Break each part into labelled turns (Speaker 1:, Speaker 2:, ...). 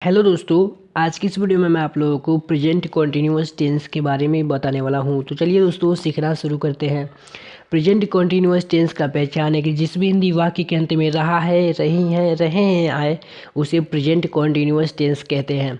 Speaker 1: Hello दोस्तों। आज की इस वीडियो में मैं आप लोगों को प्रेजेंट कॉन्टिन्यूअस टेंस के बारे में बताने वाला हूं। तो चलिए दोस्तों सीखना शुरू करते हैं। प्रेजेंट कॉन्टिन्यूअस टेंस का पहचान है कि जिस भी हिंदी वाक्य के अंत में रहा है, रही है, रहे हैं, आए, उसे प्रेजेंट कॉन्टिन्यूअस टेंस कहते हैं।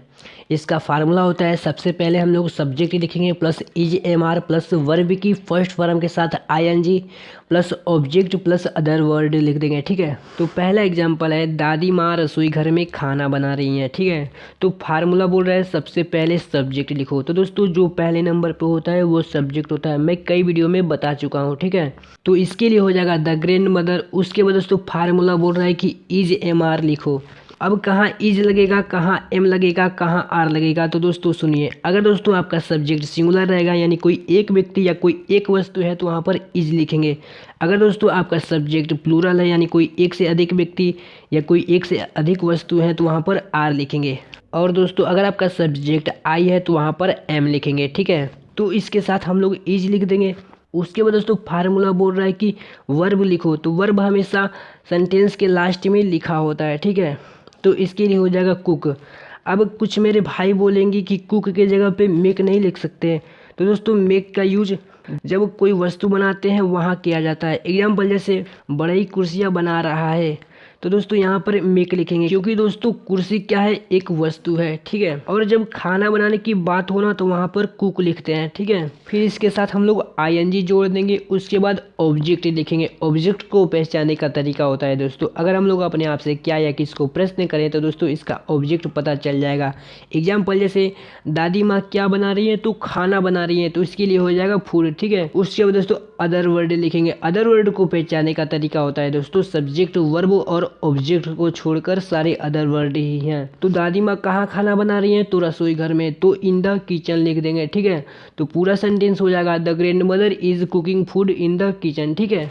Speaker 1: इसका फार्मूला होता है, सबसे पहले हम लोग सब्जेक्ट लिखेंगे plus is am are plus verb की फर्स्ट फॉर्म के साथ I N G plus object plus other word लिख देंगे। ठीक है, तो पहला एग्जांपल है, दादी माँ रसोई घर में खाना बना रही हैं। ठीक है, तो फार्मूला बोल रहा है सबसे पहले सब्जेक्ट लिखो। तो दोस्तों जो पहले नंबर पे होता है वो सब्जेक्ट होता है, मैं कई वीडियो में बता चुका हूँ। ठीक है, तो इसके लिए हो जाएगा द ग्रैंड मदर। उसके बाद दोस्तों फार्मूला बोल रहा है कि इज एम आर लिखो। अब कहाँ इज लगेगा, कहाँ एम लगेगा, कहाँ आर लगेगा, तो दोस्तों सुनिए। अगर दोस्तों आपका सब्जेक्ट सिंगुलर रहेगा यानी कोई एक व्यक्ति या कोई एक वस्तु है तो वहाँ पर इज लिखेंगे। अगर दोस्तों आपका सब्जेक्ट प्लूरल है यानी कोई एक से अधिक व्यक्ति या कोई एक से अधिक वस्तु है तो वहाँ पर आर लिखेंगे। और दोस्तों अगर आपका सब्जेक्ट आई है तो वहाँ पर एम लिखेंगे। ठीक है, तो इसके साथ हम लोग इज लिख देंगे। उसके बाद दोस्तों फार्मूला बोल रहा है कि वर्ब लिखो। तो वर्ब हमेशा सेंटेंस के लास्ट में लिखा होता है। ठीक है, तो इसके लिए हो जाएगा कुक। अब कुछ मेरे भाई बोलेंगे कि कुक के जगह पे मेक नहीं लिख सकते। तो दोस्तों मेक का यूज जब कोई वस्तु बनाते हैं वहाँ किया जाता है। एग्जाम्पल जैसे बड़ी कुर्सियाँ बना रहा है, तो दोस्तों यहाँ पर मेक लिखेंगे क्योंकि दोस्तों कुर्सी क्या है, एक वस्तु है। ठीक है, और जब खाना बनाने की बात हो ना तो वहाँ पर कुक लिखते हैं। ठीक है, फिर इसके साथ हम लोग आईएनजी जोड़ देंगे। उसके बाद ऑब्जेक्ट लिखेंगे। ऑब्जेक्ट को पहचानने का तरीका होता है दोस्तों, अगर हम लोग अपने आप से क्या या किसको प्रश्न करें तो दोस्तों इसका ऑब्जेक्ट पता चल जाएगा। एग्जाम्पल जैसे दादी माँ क्या बना रही है, तो खाना बना रही है, तो इसके लिए हो जाएगा फूड। ठीक है, उसके बाद दोस्तों अदर वर्ड लिखेंगे। अदर वर्ड को पहचानने का तरीका होता है दोस्तों, सब्जेक्ट वर्ब और ऑब्जेक्ट को छोड़कर सारे अदर वर्ड ही हैं। तो दादी माँ कहाँ खाना बना रही हैं, तो रसोई घर में, तो इन द किचन लिख देंगे। ठीक है, तो पूरा सेंटेंस हो जाएगा the grand mother is cooking food in the kitchen. ठीक है,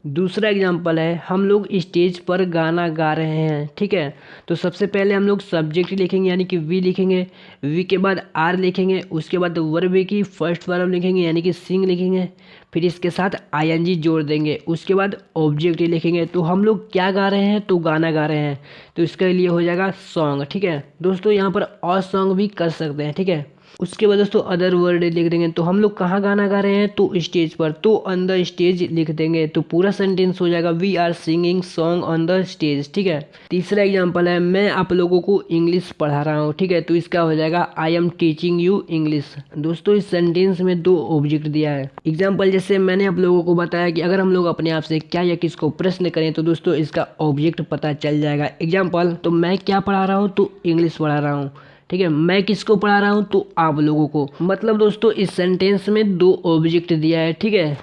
Speaker 1: दूसरा एग्जाम्पल है, हम लोग स्टेज पर गाना गा रहे हैं। ठीक है, तो सबसे पहले हम लोग सब्जेक्ट लिखेंगे यानी कि वी लिखेंगे। वी के बाद आर लिखेंगे। उसके बाद वर्ब की फर्स्ट फॉर्म लिखेंगे यानी कि सिंग लिखेंगे। फिर इसके साथ आईएनजी जोड़ देंगे। उसके बाद ऑब्जेक्ट लिखेंगे। तो हम लोग क्या गा रहे हैं, तो गाना गा रहे हैं, तो इसके लिए हो जाएगा सॉन्ग। ठीक है, दोस्तों यहाँ पर और सॉन्ग भी कर सकते हैं। ठीक है, उसके बाद दोस्तों अदर वर्ड लिख देंगे। तो हम लोग कहाँ गाना गा रहे हैं, तो स्टेज पर, तो ऑन द स्टेज लिख देंगे। तो पूरा सेंटेंस हो जाएगा we are singing song on the stage. ठीक है, तीसरा एग्जांपल है, मैं आप लोगों को इंग्लिश पढ़ा रहा हूँ। ठीक है, तो इसका हो जाएगा I am teaching you English. दोस्तों इस सेंटेंस में दो ऑब्जेक्ट दिया है। एग्जाम्पल जैसे मैंने आप लोगों को बताया कि अगर हम लोग अपने आप से क्या या किसको प्रश्न करें तो दोस्तों इसका ऑब्जेक्ट पता चल जाएगा। एग्जाम्पल, तो मैं क्या पढ़ा रहा हूँ, तो इंग्लिश पढ़ा रहा हूँ। ठीक है, मैं किसको पढ़ा रहा हूँ, तो आप लोगों को। मतलब दोस्तों इस सेंटेंस में दो ऑब्जेक्ट दिया है। ठीक है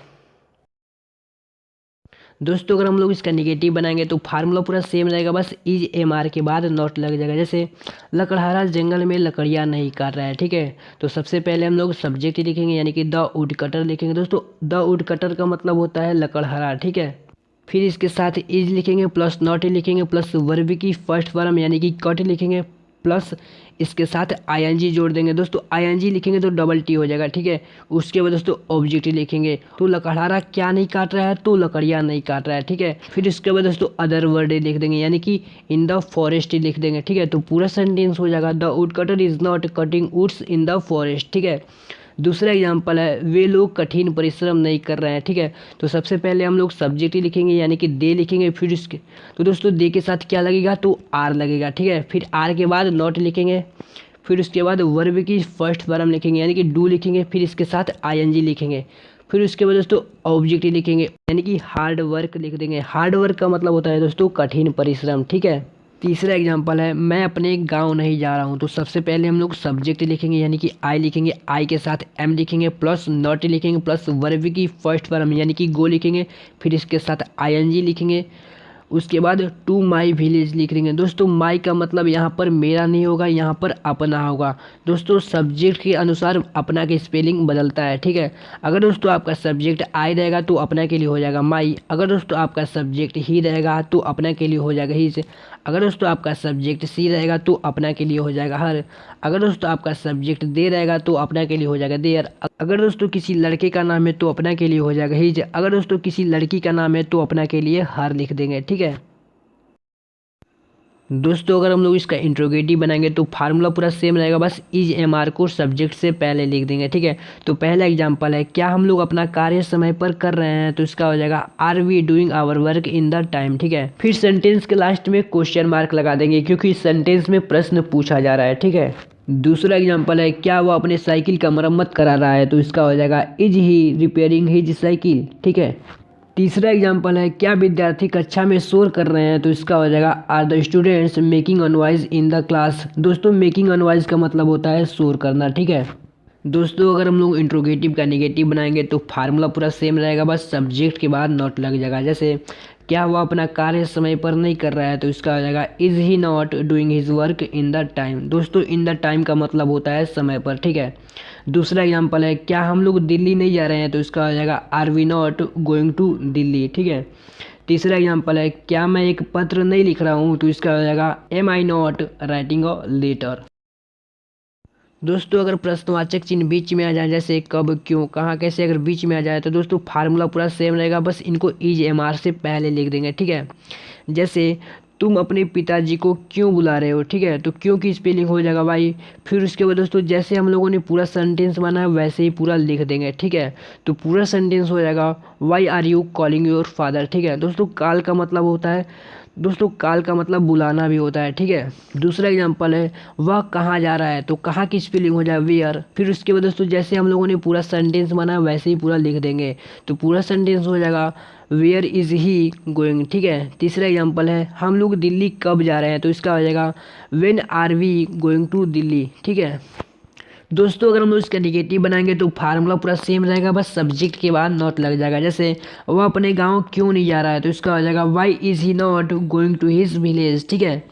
Speaker 1: दोस्तों, अगर हम लोग इसका निगेटिव बनाएंगे तो फार्मूला पूरा सेम रहेगा, बस इज एम आर के बाद नॉट लग जाएगा। जैसे लकड़हारा जंगल में लकड़ियाँ नहीं काट रहा है। ठीक है, तो सबसे पहले हम लोग सब्जेक्ट लिखेंगे यानी कि द वुड कटर लिखेंगे। दोस्तों द वुड कटर का मतलब होता है लकड़हारा। ठीक है, फिर इसके साथ इज लिखेंगे प्लस नॉट लिखेंगे प्लस वर्ब की फर्स्ट फॉर्म यानी कि कट लिखेंगे प्लस इसके साथ आईएनजी जोड़ देंगे। दोस्तों आईएनजी लिखेंगे तो डबल टी हो जाएगा। ठीक है, उसके बाद दोस्तों ऑब्जेक्ट लिखेंगे। तो लकड़हारा क्या नहीं काट रहा है, तो लकड़ियाँ नहीं काट रहा है। ठीक है, फिर इसके बाद दोस्तों अदर वर्ड लिख देंगे यानी कि इन द फॉरेस्ट लिख देंगे। ठीक है, तो पूरा सेंटेंस हो जाएगा the wood cutter is not cutting woods in the forest. ठीक है, दूसरा एग्जाम्पल है, वे लोग कठिन परिश्रम नहीं कर रहे हैं। ठीक है, तो सबसे पहले हम लोग सब्जेक्ट लिखेंगे यानी कि दे लिखेंगे। फिर इसके तो दोस्तों दे के साथ क्या लगेगा, तो आर लगेगा। ठीक है, फिर आर के बाद नॉट लिखेंगे। फिर उसके बाद वर्ब की फर्स्ट फॉर्म लिखेंगे यानी कि डू लिखेंगे। फिर इसके साथ आईएनजी लिखेंगे। फिर उसके बाद दोस्तों ऑब्जेक्ट लिखेंगे यानी कि हार्ड वर्क लिख देंगे। हार्ड वर्क का मतलब होता है दोस्तों कठिन परिश्रम। ठीक है, तीसरा एग्जाम्पल है, मैं अपने गांव नहीं जा रहा हूं। तो सबसे पहले हम लोग सब्जेक्ट लिखेंगे यानी कि आई लिखेंगे। आई के साथ एम लिखेंगे प्लस नॉट लिखेंगे प्लस वर्ब की फर्स्ट फॉर्म यानी कि गो लिखेंगे। फिर इसके साथ आईएनजी लिखेंगे। उसके बाद टू माई विलेज लिख देंगे। दोस्तों माई का मतलब यहाँ पर मेरा नहीं होगा, यहाँ पर अपना होगा। दोस्तों सब्जेक्ट के अनुसार अपना की स्पेलिंग बदलता है। ठीक है, अगर दोस्तों आपका सब्जेक्ट आई रहेगा तो अपना के लिए हो जाएगा माई। अगर दोस्तों आपका सब्जेक्ट ही रहेगा तो अपना के लिए हो जाएगा ही से। अगर दोस्तों आपका सब्जेक्ट सी रहेगा तो अपना के लिए हो जाएगा हर। अगर दोस्तों आपका सब्जेक्ट दे रहेगा तो अपना के लिए हो जाएगा देयर। अगर दोस्तों किसी लड़के का नाम है तो अपना के लिए हो जाएगा हिज। अगर दोस्तों किसी लड़की का नाम है तो अपना के लिए हर लिख देंगे। ठीक है, दोस्तों अगर हम लोग इसका इंट्रोगेटिव बनाएंगे तो फार्मूला पूरा सेम रहेगा, बस इज एम आर को सब्जेक्ट से पहले लिख देंगे। ठीक है, तो पहला एग्जांपल है, क्या हम लोग अपना कार्य समय पर कर रहे हैं, तो इसका हो जाएगा are we doing our work in the time. ठीक है, फिर सेंटेंस के लास्ट में क्वेश्चन मार्क लगा देंगे क्योंकि सेंटेंस में प्रश्न पूछा जा रहा है। ठीक है, दूसरा एग्जाम्पल है, क्या वो अपने साइकिल का मरम्मत करा रहा है, तो इसका हो जाएगा is he repairing his cycle. ठीक है, तीसरा एग्जाम्पल है, क्या विद्यार्थी कक्षा में शोर कर रहे हैं, तो इसका हो जाएगा are the students making a noise in the class. दोस्तों मेकिंग अ नॉइज का मतलब होता है शोर करना। ठीक है दोस्तों, अगर हम लोग इंट्रोगेटिव का नेगेटिव बनाएंगे तो फार्मूला पूरा सेम रहेगा, बस सब्जेक्ट के बाद नॉट लग जाएगा। जैसे क्या वो अपना कार्य समय पर नहीं कर रहा है, तो इसका हो जाएगा is he not doing his work in the time. दोस्तों इन द टाइम का मतलब होता है समय पर। ठीक है, दूसरा एग्जाम्पल है, क्या हम लोग दिल्ली नहीं जा रहे हैं, तो इसका हो जाएगा are we not going to Delhi. ठीक है, तीसरा एग्जाम्पल है, क्या मैं एक पत्र नहीं लिख रहा हूँ, तो इसका हो जाएगा am I not writing a letter. दोस्तों अगर प्रश्नवाचक चिन्ह बीच में आ जाए, जैसे कब, क्यों, कहाँ, कैसे, अगर बीच में आ जाए तो दोस्तों फार्मूला पूरा सेम रहेगा, बस इनको इज एम आर से पहले लिख देंगे। ठीक है, जैसे तुम अपने पिताजी को क्यों बुला रहे हो। ठीक है, तो क्यों की स्पेलिंग हो जाएगा वाई। फिर उसके बाद दोस्तों जैसे हम लोगों ने पूरा सेंटेंस बना है वैसे ही पूरा लिख देंगे। ठीक है, तो पूरा सेंटेंस हो जाएगा why are you calling your father. ठीक है दोस्तों, काल का मतलब होता है, दोस्तों काल का मतलब बुलाना भी होता है। ठीक है, दूसरा एग्जांपल है, वह कहाँ जा रहा है, तो कहाँ की स्पेलिंग हो जाए वेयर। फिर उसके बाद दोस्तों जैसे हम लोगों ने पूरा सेंटेंस बनाया वैसे ही पूरा लिख देंगे, तो पूरा सेंटेंस हो जाएगा वेयर इज़ ही गोइंग। ठीक है, तीसरा एग्जांपल है, हम लोग दिल्ली कब जा रहे हैं, तो इसका हो जाएगा when are we going to Delhi. ठीक है दोस्तों, अगर हम लोग इसका निगेटिव बनाएंगे तो फार्मूला पूरा सेम रहेगा, बस सब्जेक्ट के बाद नॉट लग जाएगा। जैसे वह अपने गांव क्यों नहीं जा रहा है, तो इसका हो जाएगा why is he not going to his village. ठीक है,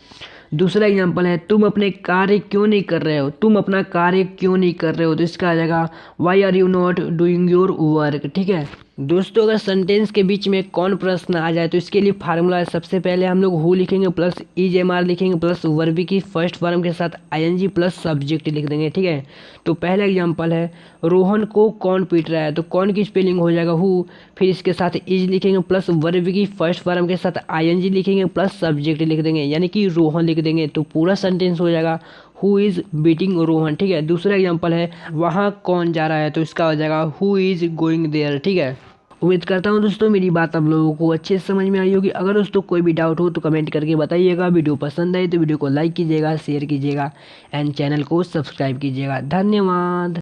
Speaker 1: दूसरा एग्जांपल है, तुम अपने कार्य क्यों नहीं कर रहे हो, तुम अपना कार्य क्यों नहीं कर रहे हो, तो इसका आ जाएगा why are you not doing your work. ठीक है दोस्तों, अगर सेंटेंस के बीच में कौन प्रश्न आ जाए तो इसके लिए फार्मूला है, सबसे पहले हम लोग हु लिखेंगे प्लस इज एम आर लिखेंगे प्लस वर्ब की फर्स्ट फॉर्म के साथ आईएनजी प्लस सब्जेक्ट लिख देंगे। ठीक है, तो पहला एग्जांपल है, रोहन को कौन पीट रहा है, तो कौन की स्पेलिंग हो जाएगा हु, फिर इसके साथ इज लिखेंगे प्लस वर्ब की फर्स्ट फॉर्म के साथ आईएनजी लिखेंगे प्लस सब्जेक्ट लिख देंगे, यानी कि रोहन लिख देंगे, तो पूरा सेंटेंस हो जाएगा हु इज़ बीटिंग रोहन। ठीक है, दूसरा एग्जांपल है, वहाँ कौन जा रहा है, तो इसका हो जाएगा हु इज़ गोइंग देयर। ठीक है, उम्मीद करता हूँ दोस्तों मेरी बात आप लोगों को अच्छे से समझ में आई होगी। अगर दोस्तों कोई भी डाउट हो तो कमेंट करके बताइएगा। वीडियो पसंद आए तो वीडियो को लाइक कीजिएगा, शेयर कीजिएगा एंड चैनल को सब्सक्राइब कीजिएगा। धन्यवाद।